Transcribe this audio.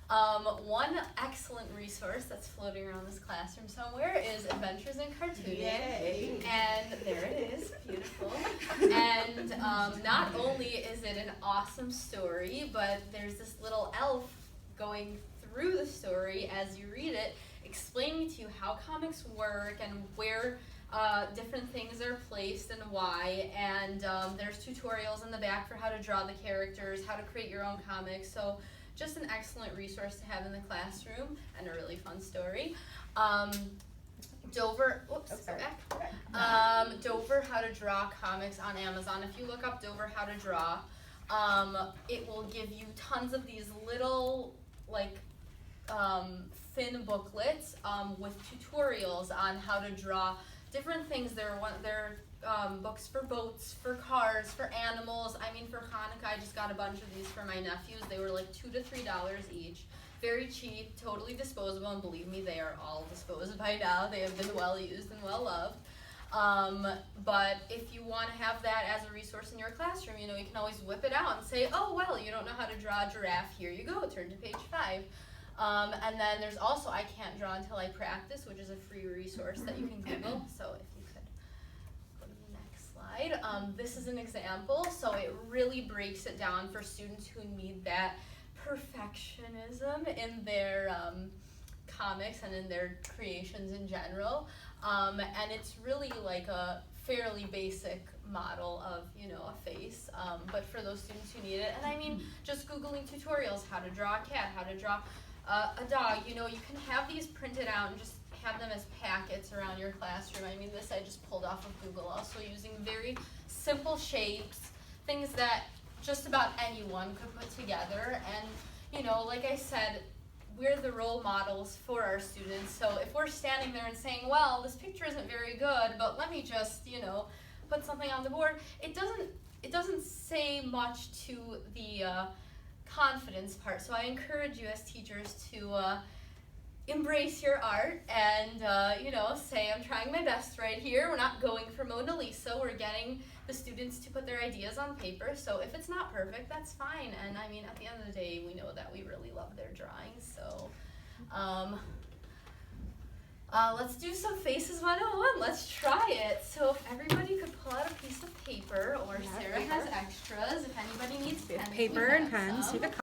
One excellent resource that's floating around this classroom somewhere is Adventures in Cartooning. Yay. And there it is, beautiful. And not only is it an awesome story, but there's this little elf going through the story as you read it, explaining to you how comics work and where different things are placed and why. And there's tutorials in the back for how to draw the characters, how to create your own comics. So just an excellent resource to have in the classroom and a really fun story. Dover, whoops, go back. Dover How to Draw Comics on Amazon. If you look up Dover How to Draw, it will give you tons of these little, like, thin booklets with tutorials on how to draw different things. There are books for boats, for cars, for animals. I mean, for Hanukkah, I just got a bunch of these for my nephews. They were like $2 to $3 each. Very cheap, totally disposable, and believe me, they are all disposed by now. They have been well used and well loved. But if you want to have that as a resource in your classroom, you know, you can always whip it out and say, oh, well, you don't know how to draw a giraffe. Here you go, turn to page 5. And then there's also I Can't Draw Until I Practice, which is a free resource that you can Google. So if you could go to the next slide. This is an example. So it really breaks it down for students who need that perfectionism in their comics and in their creations in general. And it's really like a fairly basic model of, you know, a face, but for those students who need it. And I mean, just Googling tutorials, how to draw a cat, how to draw a dog, you know, you can have these printed out and just have them as packets around your classroom. I mean, this I just pulled off of Google, also using very simple shapes, things that just about anyone could put together. And, you know, like I said, we're the role models for our students. So if we're standing there and saying, well, this picture isn't very good, but let me just, you know, put something on the board, it doesn't say much to the confidence part. So I encourage you as teachers to embrace your art and, you know, say, I'm trying my best right here. We're not going for Mona Lisa. We're getting the students to put their ideas on paper. So if it's not perfect, that's fine. And I mean, at the end of the day, we know that we really love their drawings. So let's do some Faces 101. Let's try it. So if everybody could pull out a piece of paper, or Sarah has extras. If anybody needs pens, Paper and pens.